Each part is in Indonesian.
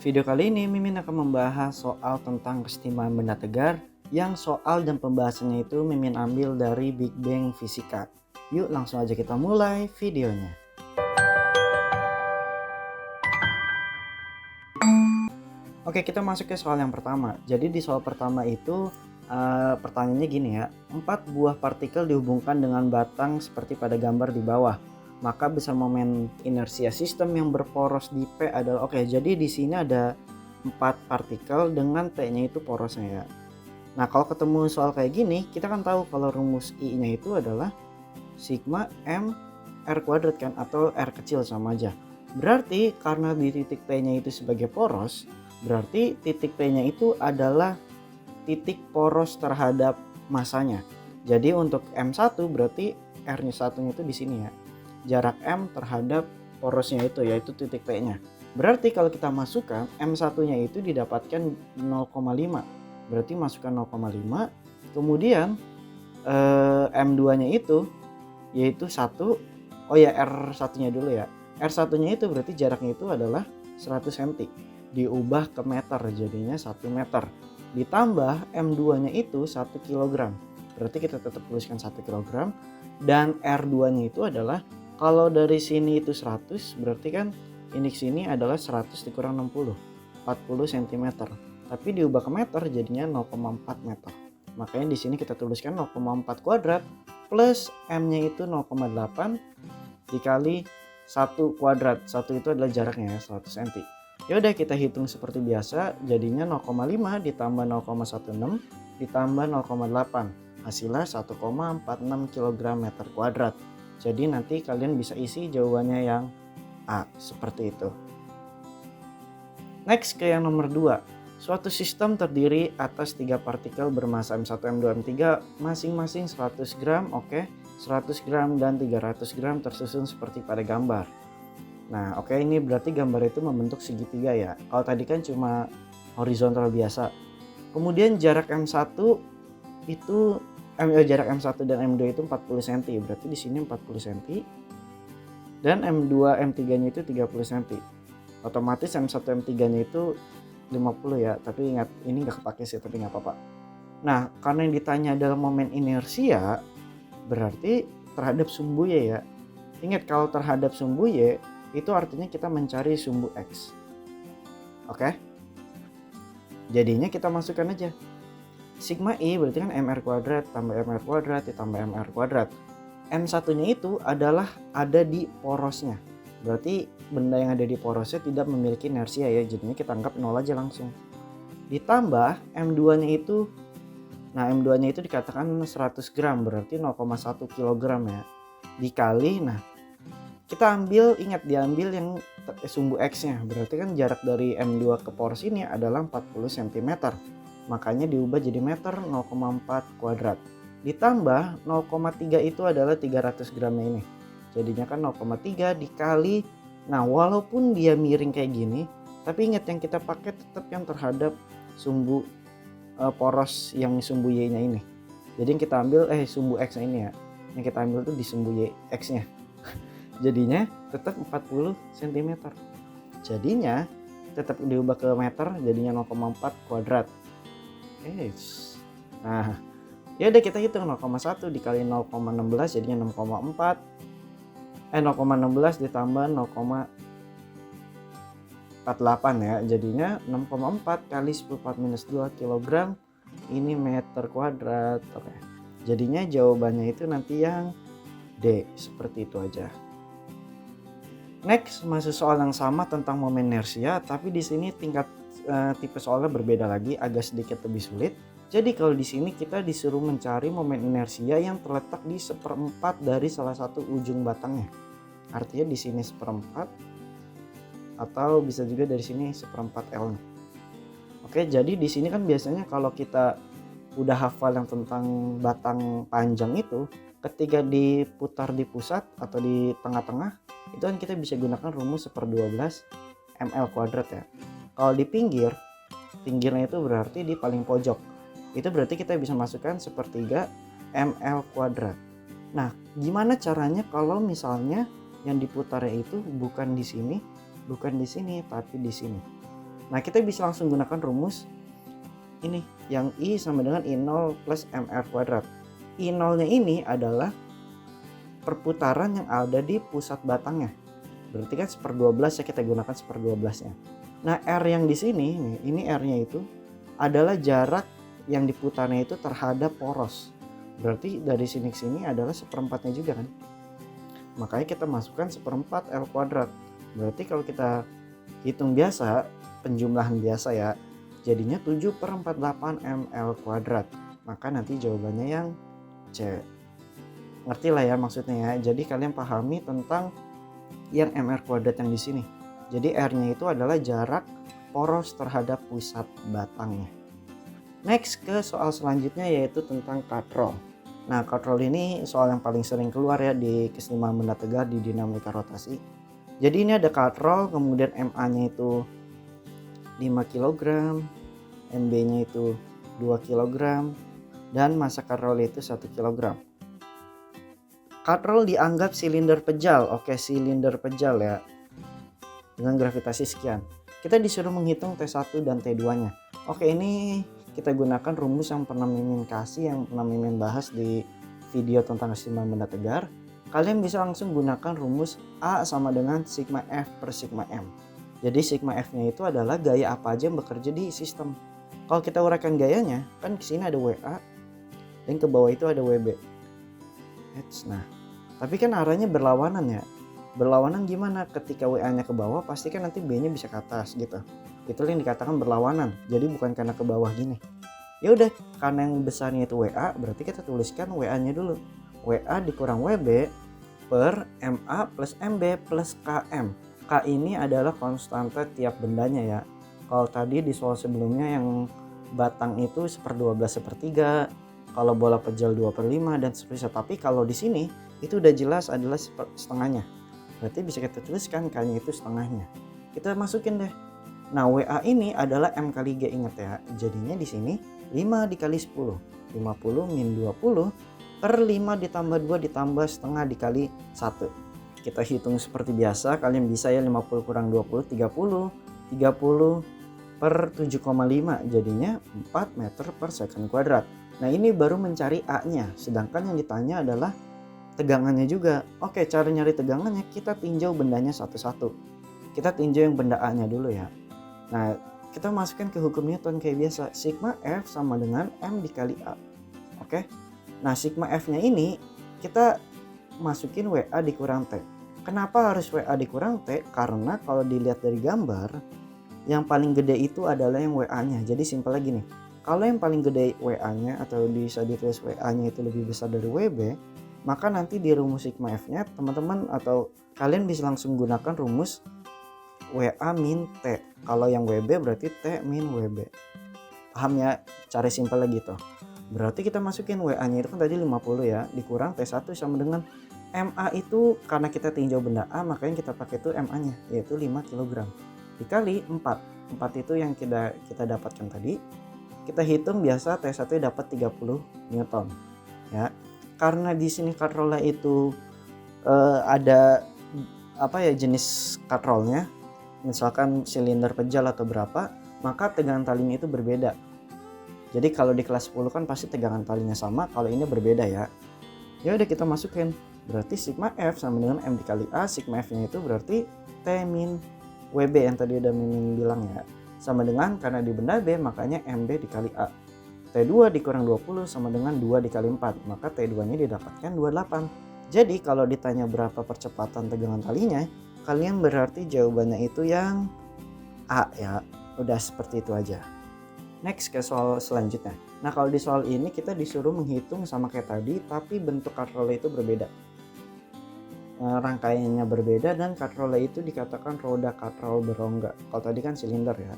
Video kali ini Mimin akan membahas soal tentang kesetimbangan benda tegar yang soal dan pembahasannya itu Mimin ambil dari Big Bang Fisika. Yuk langsung aja kita mulai videonya. Oke, kita masuk ke soal yang pertama. Jadi di soal pertama itu pertanyaannya gini ya. 4 buah partikel dihubungkan dengan batang seperti pada gambar di bawah. Maka besar momen inersia sistem yang berporos di P adalah jadi di sini ada 4 partikel dengan P-nya itu porosnya ya. Nah, kalau ketemu soal kayak gini, kita kan tahu kalau rumus I-nya itu adalah sigma M R kuadrat kan, atau R kecil sama aja. Berarti karena di titik P-nya itu sebagai poros, berarti titik P-nya itu adalah titik poros terhadap masanya. Jadi untuk M1 berarti R-nya satunya itu di sini ya. Jarak M terhadap porosnya itu yaitu titik P-nya. Berarti kalau kita masukkan M1-nya itu didapatkan 0,5. Berarti masukkan 0,5. Kemudian M2-nya itu yaitu 1. R1-nya dulu ya. R1-nya itu berarti jaraknya itu adalah 100 cm. Diubah ke meter jadinya 1 meter. Ditambah M2-nya itu 1 kg. Berarti kita tetap tuliskan 1 kg. Dan R2-nya itu adalah, kalau dari sini itu 100, berarti kan ini sini adalah 100 dikurang 60, 40 cm. Tapi diubah ke meter jadinya 0,4 meter. Makanya di sini kita tuliskan 0,4 kuadrat plus M-nya itu 0,8 dikali 1 kuadrat. 1 itu adalah jaraknya ya, 100 cm. Ya udah kita hitung seperti biasa, jadinya 0,5 ditambah 0,16 ditambah 0,8. Hasilnya 1,46 kg meter kuadrat. Jadi nanti kalian bisa isi jawabannya yang A, seperti itu. Next ke yang nomor 2. Suatu sistem terdiri atas 3 partikel bermasa M1, M2, M3 masing-masing 100 gram, 100 gram dan 300 gram tersusun seperti pada gambar. Nah, ini berarti gambar itu membentuk segitiga ya. Kalau tadi kan cuma horizontal biasa. Kemudian jarak M1 itu jarak M1 dan M2 itu 40 cm. Berarti di sini 40 cm. Dan M2, M3-nya itu 30 cm. Otomatis M1, M3-nya itu 50 ya. Tapi ingat, ini nggak kepake sih, tapi nggak apa-apa. Nah, karena yang ditanya adalah momen inersia, berarti terhadap sumbu Y ya. Ingat, kalau terhadap sumbu Y, itu artinya kita mencari sumbu X. Oke? Jadinya kita masukkan aja. Sigma I berarti kan MR kuadrat tambah MR kuadrat ditambah MR kuadrat. M1-nya itu adalah ada di porosnya. Berarti benda yang ada di porosnya tidak memiliki inersia ya. Jadinya kita anggap 0 aja langsung. Ditambah M2-nya itu, nah M2-nya itu dikatakan 100 gram berarti 0,1 kg ya. Dikali, nah kita ambil, ingat diambil yang sumbu X-nya. Berarti kan jarak dari M2 ke poros ini adalah 40 cm. Makanya diubah jadi meter, 0,4 kuadrat. Ditambah 0,3 itu adalah 300 gramnya ini. Jadinya kan 0,3 dikali. Nah, walaupun dia miring kayak gini, tapi ingat yang kita pakai tetap yang terhadap sumbu poros yang sumbu Y-nya ini. Jadi yang kita ambil sumbu X-nya ini ya. Yang kita ambil tuh di sumbu Y X-nya. Jadinya tetap 40 cm. Jadinya tetap diubah ke meter, jadinya 0,4 kuadrat. Nah, ya udah kita hitung 0,1 dikali 0,16 jadinya 0,4. 0,16 ditambah 0,48 ya. Jadinya 6,4 kali 10⁻² kg. Ini meter kuadrat. Jadinya jawabannya itu nanti yang D, seperti itu aja. Next, masih soal yang sama tentang momen inersia, tapi di sini tingkat tipe soalnya berbeda lagi, agak sedikit lebih sulit. Jadi kalau di sini kita disuruh mencari momen inersia yang terletak di 1/4 dari salah satu ujung batangnya. Artinya di sini 1/4 atau bisa juga dari sini 1/4 L. Jadi di sini kan biasanya kalau kita udah hafal yang tentang batang panjang itu, ketika diputar di pusat atau di tengah-tengah, itu kan kita bisa gunakan rumus 1/12 ml kuadrat ya. Kalau di pinggirnya itu berarti di paling pojok. Itu berarti kita bisa masukkan 1/3 ml kuadrat. Nah, gimana caranya kalau misalnya yang diputarnya itu bukan di sini, tapi di sini? Nah kita bisa langsung gunakan rumus ini yang I sama dengan I0 plus MR kuadrat. I0 nya ini adalah perputaran yang ada di pusat batangnya. Berarti kan 1/12 ya, kita gunakan 1/12 nya. Nah R yang di sini nih, ini R nya itu adalah jarak yang diputarnya itu terhadap poros. Berarti dari sini ke sini adalah 1/4-nya juga kan. Makanya kita masukkan 1/4 L kuadrat. Berarti kalau kita hitung biasa, penjumlahan biasa ya, jadinya 7/48 ml kuadrat. Maka nanti jawabannya yang C. Ngerti lah ya maksudnya ya. Jadi kalian pahami tentang yang mr kuadrat yang di sini. Jadi R-nya itu adalah jarak poros terhadap pusat batangnya. Next ke soal selanjutnya yaitu tentang katrol. Nah katrol ini soal yang paling sering keluar ya di keseimbangan benda tegar di dinamika rotasi. Jadi ini ada katrol, kemudian MA-nya itu 5 kg, MB-nya itu 2 kg, dan massa katrol itu 1 kg. Katrol dianggap silinder pejal. Oke, silinder pejal ya. Dengan gravitasi sekian. Kita disuruh menghitung T1 dan T2-nya. Oke, ini kita gunakan rumus yang pernah Mimin kasih, yang pernah Mimin bahas di video tentang keseimbangan benda tegar. Kalian bisa langsung gunakan rumus A sama dengan sigma F per sigma M. Jadi sigma F-nya itu adalah gaya apa aja yang bekerja di sistem. Kalau kita uraikan gayanya, kan ke sini ada WA dan ke bawah itu ada WB. Nah, tapi kan arahnya berlawanan ya. Berlawanan gimana? Ketika WA-nya ke bawah, pasti kan nanti B-nya bisa ke atas gitu. Itu yang dikatakan berlawanan. Jadi bukan karena ke bawah gini. Ya udah, karena yang besarnya itu WA, berarti kita tuliskan WA-nya dulu. WA dikurang WB per MA plus MB plus KM. K ini adalah konstanta tiap bendanya ya. Kalau tadi di soal sebelumnya yang batang itu 1/12/3, kalau bola pejal 2/5 dan seterusnya. Tapi kalau di sini itu udah jelas adalah setengahnya. Berarti bisa kita tuliskan K-nya itu setengahnya. Kita masukin deh. Nah, WA ini adalah M kali G, ingat ya. Jadinya di sini 5 dikali 10. 50 min 20 per 5 ditambah 2 ditambah setengah dikali 1. Kita hitung seperti biasa. Kalian bisa ya 50 kurang 20, 30. 30 per 7,5 jadinya 4 meter per second kuadrat. Nah ini baru mencari A-nya, sedangkan yang ditanya adalah tegangannya juga. Oke, cara nyari tegangannya kita tinjau bendanya satu-satu. Kita tinjau yang benda A-nya dulu ya. Nah kita masukkan ke hukum Newton kayak biasa, sigma F sama dengan M dikali A. Oke, nah sigma F-nya ini kita masukin WA dikurang T. Kenapa harus WA dikurang T? Karena kalau dilihat dari gambar, yang paling gede itu adalah yang WA-nya. Jadi simpel lagi nih. Kalau yang paling gede WA-nya atau bisa ditulis WA-nya itu lebih besar dari WB, maka nanti di rumus sigma F-nya teman-teman atau kalian bisa langsung gunakan rumus WA min T. Kalau yang WB berarti T min WB. Paham ya? Cara simpel lagi tuh. Berarti kita masukin WA-nya itu kan tadi 50 ya, dikurang T1 sama dengan MA itu karena kita tinjau benda A, makanya kita pakai itu MA-nya yaitu 5 kg. Dikali 4. 4 itu yang kita dapatkan tadi. Kita hitung biasa T1 dapat 30 Newton. Ya. Karena di sini katrolnya itu ada jenis katrolnya. Misalkan silinder pejal atau berapa, maka tegangan talinya itu berbeda. Jadi kalau di kelas 10 kan pasti tegangan talinya sama, kalau ini berbeda ya. Ya udah kita masukin. Berarti sigma F sama dengan M dikali A, sigma F-nya itu berarti T min WB yang tadi udah Mimin bilang ya. Sama dengan karena di benda B makanya MB dikali A. T2 dikurang 20 sama dengan 2 dikali 4. Maka T2-nya didapatkan 28. Jadi kalau ditanya berapa percepatan tegangan talinya, kalian berarti jawabannya itu yang A ya. Udah seperti itu aja. Next ke soal selanjutnya. Nah kalau di soal ini kita disuruh menghitung sama kayak tadi, tapi bentuk katrolnya itu berbeda. Rangkaiannya berbeda dan katrolnya itu dikatakan roda katrol berongga. Kalau tadi kan silinder ya.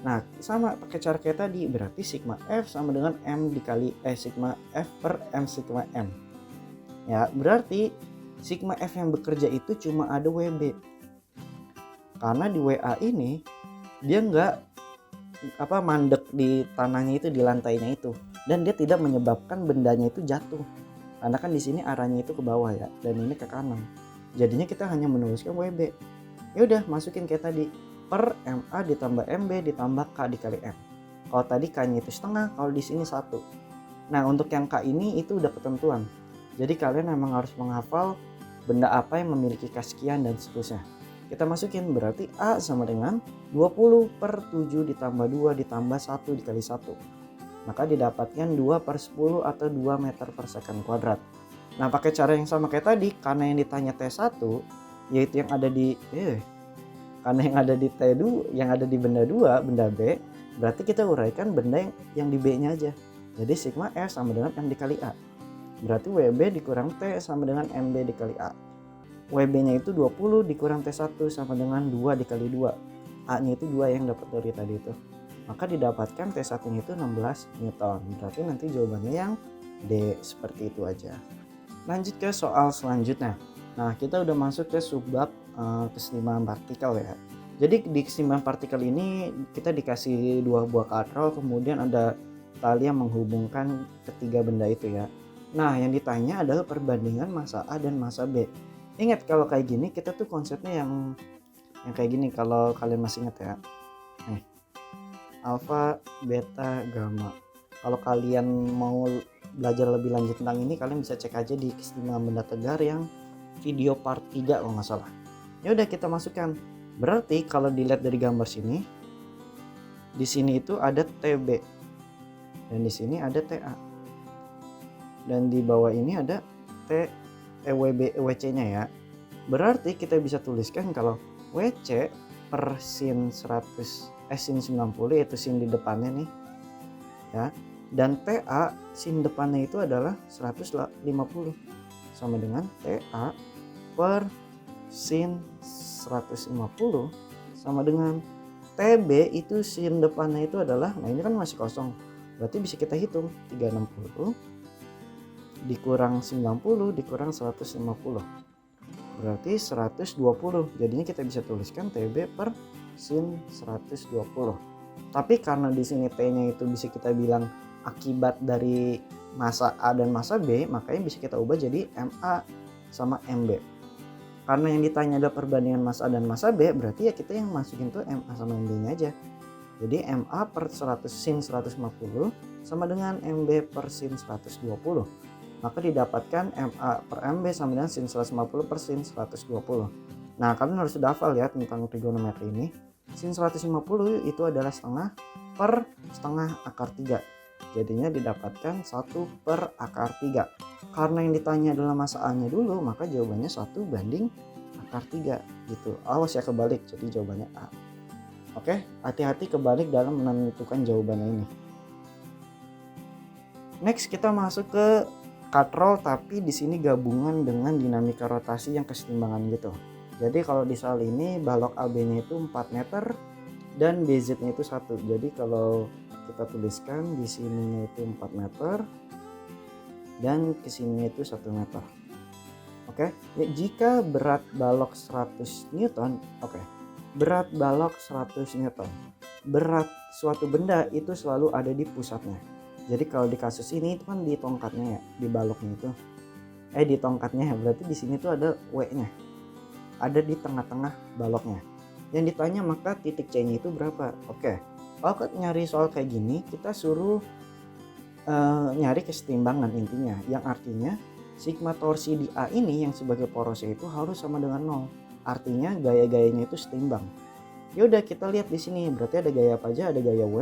Nah sama pakai cara kayak tadi, berarti sigma F sama dengan M dikali sigma F per M sigma M. Ya berarti sigma F yang bekerja itu cuma ada WB. Karena di WA ini dia nggak mandek di tanahnya itu, di lantainya itu, dan dia tidak menyebabkan bendanya itu jatuh. Karena kan di sini arahnya itu ke bawah ya, dan ini ke kanan. Jadinya kita hanya menuliskan WB. Ya udah masukin kayak tadi. Kita hitung biasa T1 sama dengan M dikali A. Sigma F sama dengan M dikali A. Sigma F-nya itu berarti T min WB. Karena di sini katrolnya itu berbeda. Karena di sini arahnya itu ke bawah ya, dan ini ke kanan. Jadinya kita hanya menuliskan WB. per MA ditambah MB ditambah K dikali M. Kalau tadi K-nya itu setengah, kalau di sini 1. Nah, untuk yang K ini itu udah ketentuan. Jadi kalian memang harus menghafal benda apa yang memiliki K sekian dan seterusnya. Kita masukin, berarti A sama dengan 20 per 7 ditambah 2 ditambah 1 dikali 1. Maka didapatkan 2 per 10 atau 2 meter per second kuadrat. Nah, pakai cara yang sama kayak tadi, karena yang ditanya T1 yaitu yang ada di karena yang ada di T2, yang ada di benda 2, benda B, berarti kita uraikan benda yang di B-nya aja. Jadi sigma F sama dengan M dikali A. Berarti WB dikurang T sama dengan MB dikali A. WB-nya itu 20 dikurang T1 sama dengan 2 dikali 2. A-nya itu 2 yang dapat dari tadi itu. Maka didapatkan T1-nya itu 16 Newton. Berarti nanti jawabannya yang D, seperti itu aja. Lanjut ke soal selanjutnya. Nah, kita udah masuk ke subbab keseimbangan partikel ya. Jadi di keseimbangan partikel ini kita dikasih 2 buah katrol, kemudian ada tali yang menghubungkan ketiga benda itu ya. Nah, yang ditanya adalah perbandingan massa A dan massa B. Ingat kalau kayak gini kita tuh konsepnya yang kayak gini, kalau kalian masih ingat ya. Alfa, beta, gamma. Kalau kalian mau belajar lebih lanjut tentang ini, kalian bisa cek aja di keseimbangan benda tegar yang video part 3 kalau nggak salah. Ya udah, kita masukkan. Berarti kalau dilihat dari gambar sini, di sini itu ada TB dan di sini ada TA. Dan di bawah ini ada WC-nya ya. Berarti kita bisa tuliskan kalau WC per sin 90 yaitu sin di depannya nih ya. Dan TA sin depannya itu adalah 150 sama dengan TA per sin 150 sama dengan TB itu sin depannya itu adalah, nah ini kan masih kosong, berarti bisa kita hitung 360 dikurang 90 dikurang 150 berarti 120. Jadinya kita bisa tuliskan TB per sin 120. Tapi karena di sini T-nya itu bisa kita bilang akibat dari massa A dan massa B, makanya bisa kita ubah jadi MA sama MB. Karena yang ditanya ada perbandingan massa A dan massa B, berarti ya kita yang masukin tuh MA sama MB-nya aja. Jadi MA per 100 sin 150 sama dengan MB per sin 120. Maka didapatkan MA per MB sama dengan sin 150 per sin 120. Nah, kalian harus sudah hafal ya tentang trigonometri ini. Sin 150 itu adalah setengah per setengah akar 3. Jadinya didapatkan 1 per akar 3. Karena yang ditanya adalah massa A-nya dulu, maka jawabannya 1 banding akar 3 gitu. Awas ya kebalik, jadi jawabannya A. Oke, hati-hati kebalik dalam menentukan jawabannya ini. Next kita masuk ke katrol, tapi di sini gabungan dengan dinamika rotasi yang kesetimbangan gitu. Jadi kalau di soal ini balok AB-nya itu 4 meter dan BZ-nya itu 1. Jadi kalau kita tuliskan di sini itu 4 meter dan ke sini itu 1 meter. Oke, ya, jika berat balok 100 Newton, berat balok 100 Newton. Berat suatu benda itu selalu ada di pusatnya. Jadi kalau di kasus ini itu kan di tongkatnya ya, di baloknya itu. Di tongkatnya ya, berarti di sini tuh ada W-nya. Ada di tengah-tengah baloknya. Yang ditanya maka titik C-nya itu berapa? Oke. Kalau nyari soal kayak gini, kita suruh nyari kesetimbangan intinya, yang artinya sigma torsi di A ini yang sebagai porosnya itu harus sama dengan 0. Artinya gaya-gayanya itu setimbang. Ya udah, kita lihat di sini, berarti ada gaya apa aja? Ada gaya W.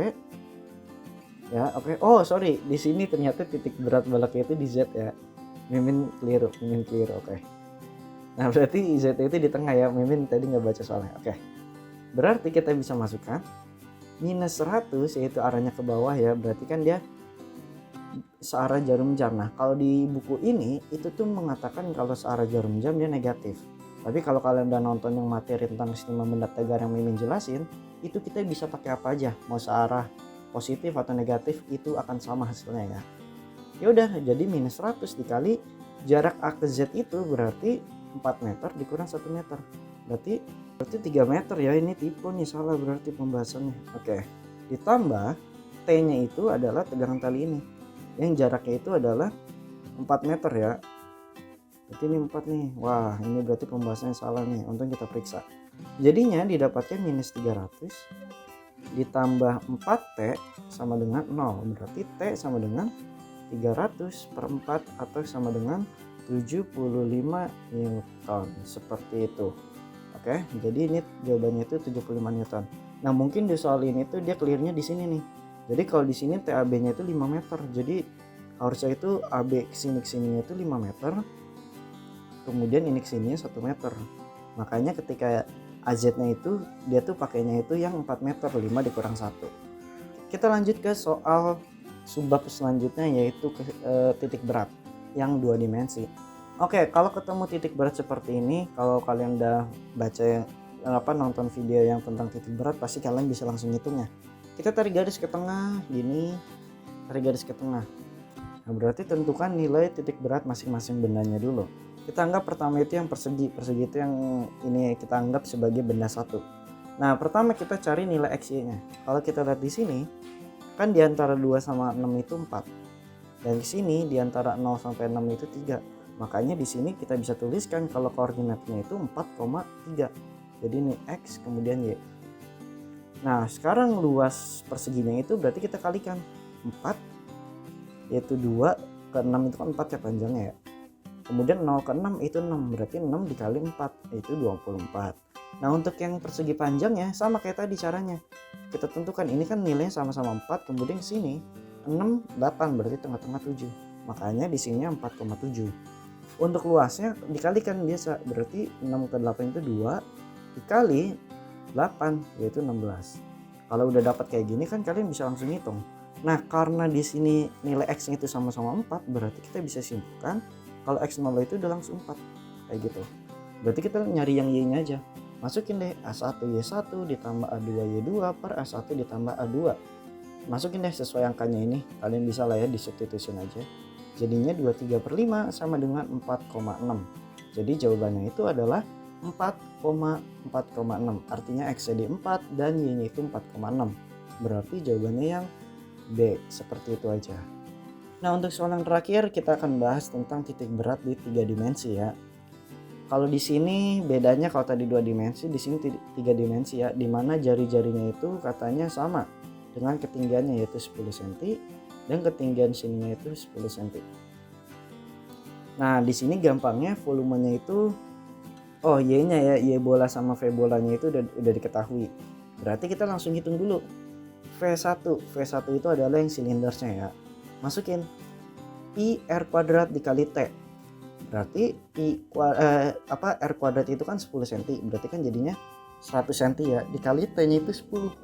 Ya, oke. Oh, sorry, di sini ternyata titik berat baloknya itu di Z ya. Mimin keliru. Oke. Nah, berarti Z itu di tengah ya. Mimin tadi nggak baca soalnya. Oke. Berarti kita bisa masukkan minus 100 yaitu arahnya ke bawah ya. Berarti kan dia searah jarum jam. Nah, kalau di buku ini itu tuh mengatakan kalau searah jarum jam dia negatif. Tapi kalau kalian udah nonton yang materi tentang kesetimbangan benda tegar yang Mimin jelasin, itu kita bisa pakai apa aja, mau searah positif atau negatif itu akan sama hasilnya ya. Ya udah, jadi minus 100 dikali jarak A ke Z itu berarti 4 meter dikurang 1 meter. Berarti 3 meter ya, ini tipe nih, salah berarti pembahasannya. Oke. Ditambah T-nya itu adalah tegangan tali ini. Yang jaraknya itu adalah 4 meter ya. Berarti ini 4 nih. Wah, ini berarti pembahasannya salah nih. Untung kita periksa. Jadinya didapatkan minus 300 ditambah 4T sama dengan 0. Berarti T sama dengan 300 per 4 atau sama dengan 75 Newton. Seperti itu. Oke, jadi ini jawabannya itu 75 Newton. Nah, mungkin di soal ini tuh dia clearnya di sini nih. Jadi kalau di sini TAB-nya itu 5 meter. Jadi harusnya itu AB kesininya itu 5 meter. Kemudian ini kesininya 1 meter. Makanya ketika AZ-nya itu dia tuh pakainya itu yang 4 meter, 5 dikurang 1. Kita lanjut ke soal subbab selanjutnya, yaitu titik berat yang 2 dimensi. Oke, kalau ketemu titik berat seperti ini, kalau kalian udah baca nonton video yang tentang titik berat, pasti kalian bisa langsung hitungnya. Kita tarik garis ke tengah gini, tarik garis ke tengah. Nah, berarti tentukan nilai titik berat masing-masing bendanya dulu. Kita anggap pertama itu yang persegi itu yang ini kita anggap sebagai benda satu. Nah, pertama kita cari nilai XY-nya. Kalau kita lihat di sini, kan di antara 2 sama 6 itu 4. Dan di sini di antara 0 sampai 6 itu 3. Makanya di sini kita bisa tuliskan kalau koordinatnya itu 4,3. Jadi ini X kemudian Y. Nah, sekarang luas perseginya itu berarti kita kalikan 4, yaitu 2 ke 6 itu kan 4 ya panjangnya ya. Kemudian 0 ke 6 itu 6, berarti 6 dikali 4 yaitu 24. Nah, untuk yang persegi panjangnya sama kayak tadi caranya. Kita tentukan ini kan nilainya sama-sama 4, kemudian sini 6, 8 berarti tengah-tengah 7. Makanya di sini 4,7. Untuk luasnya dikalikan biasa, berarti 6 ke 8 itu 2 dikali 8 yaitu 16. Kalau udah dapat kayak gini kan kalian bisa langsung hitung. Nah, karena di sini nilai X-nya itu sama-sama 4, berarti kita bisa simpulkan kalau X0 itu udah langsung 4 kayak gitu. Berarti kita nyari yang Y-nya aja. Masukin deh A1 Y1 ditambah A2 Y2 per A1 ditambah A2. Masukin deh sesuai angkanya ini. Kalian bisa lah ya disubstitusin aja. Jadinya 23 per 5 sama dengan 4,6. Jadi jawabannya itu adalah 4,6. Artinya X jadi 4 dan Y-nya itu 4,6. Berarti jawabannya yang B. Seperti itu aja. Nah, untuk soal yang terakhir kita akan bahas tentang titik berat di 3 dimensi ya. Kalau di sini bedanya, kalau tadi 2 dimensi, di sini 3 dimensi ya, di mana jari-jarinya itu katanya sama dengan ketinggiannya yaitu 10 cm dan ketinggian sininya itu 10 cm. Nah, di sini gampangnya volumenya itu Y-nya ya, Y bola sama V bolanya itu udah diketahui. Berarti kita langsung hitung dulu. V1 itu adalah yang silindernya ya. Masukin pi R kuadrat dikali T. Berarti R kuadrat itu kan 10 cm. Berarti kan jadinya 100 cm ya, dikali T-nya itu 10.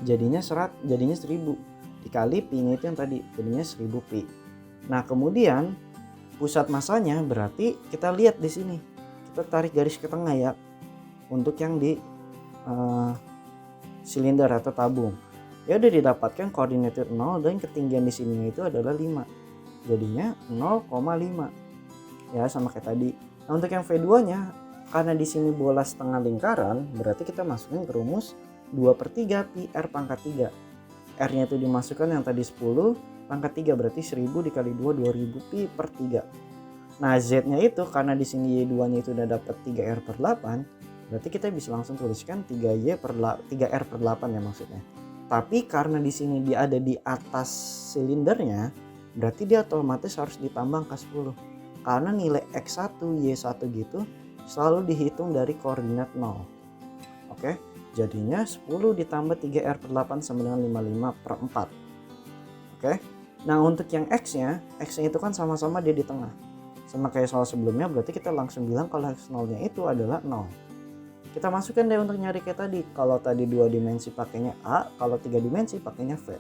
Jadinya 1000. Dikali pi-nya itu yang tadi, jadinya 1000 pi. Nah, kemudian pusat masanya berarti kita lihat di sini. Kita tarik garis ke tengah ya. Untuk yang di silinder atau tabung. Ya udah didapatkan koordinatnya 0 dan ketinggian di sini itu adalah 5. Jadinya 0,5. Ya sama kayak tadi. Nah, untuk yang V2-nya karena di sini bola setengah lingkaran, berarti kita masukin ke rumus 2/3 pi R pangkat 3. R-nya itu dimasukkan yang tadi 10 pangkat 3 berarti 1000 dikali 2 2000 pi per 3. Nah, Z-nya itu karena di sini Y2-nya itu udah dapat 3R per 8, berarti kita bisa langsung tuliskan 3R per 8 ya maksudnya. Tapi karena di sini dia ada di atas silindernya, berarti dia otomatis harus ditambah angka 10. Karena nilai X1, Y1 gitu selalu dihitung dari koordinat 0. Oke, jadinya 10 ditambah 3R per 8 sama dengan 55 per 4. Oke, nah untuk yang X-nya itu kan sama-sama dia di tengah. Sama kayak soal sebelumnya, berarti kita langsung bilang kalau X0-nya itu adalah 0. Kita masukkan deh untuk nyari kayak tadi. Kalau tadi 2 dimensi pakainya A, kalau 3 dimensi pakainya V.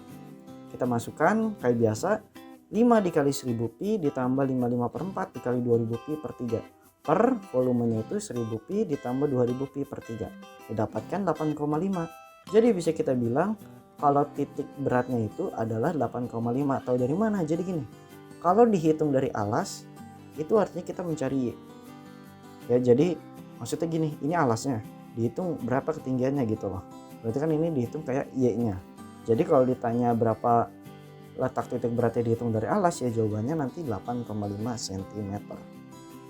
Kita masukkan kayak biasa, 5 dikali 1000 pi ditambah 55 per 4 dikali 2000 pi per 3. Per volumenya itu 1000 pi ditambah 2000 pi per 3. Didapatkan 8,5. Jadi bisa kita bilang kalau titik beratnya itu adalah 8,5. Tahu dari mana? Jadi gini, kalau dihitung dari alas, itu artinya kita mencari Y. Ya, jadi maksudnya gini, ini alasnya, dihitung berapa ketinggiannya gitu loh. Berarti kan ini dihitung kayak Y-nya. Jadi kalau ditanya berapa letak titik beratnya dihitung dari alas, ya jawabannya nanti 8,5 cm.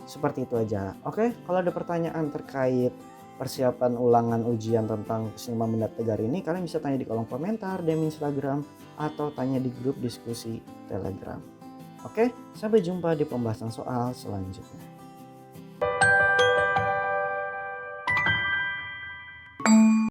Seperti itu aja. Oke, kalau ada pertanyaan terkait persiapan ulangan ujian tentang keseimbangan benda tegar ini, kalian bisa tanya di kolom komentar, DM Instagram, atau tanya di grup diskusi Telegram. Oke, sampai jumpa di pembahasan soal selanjutnya.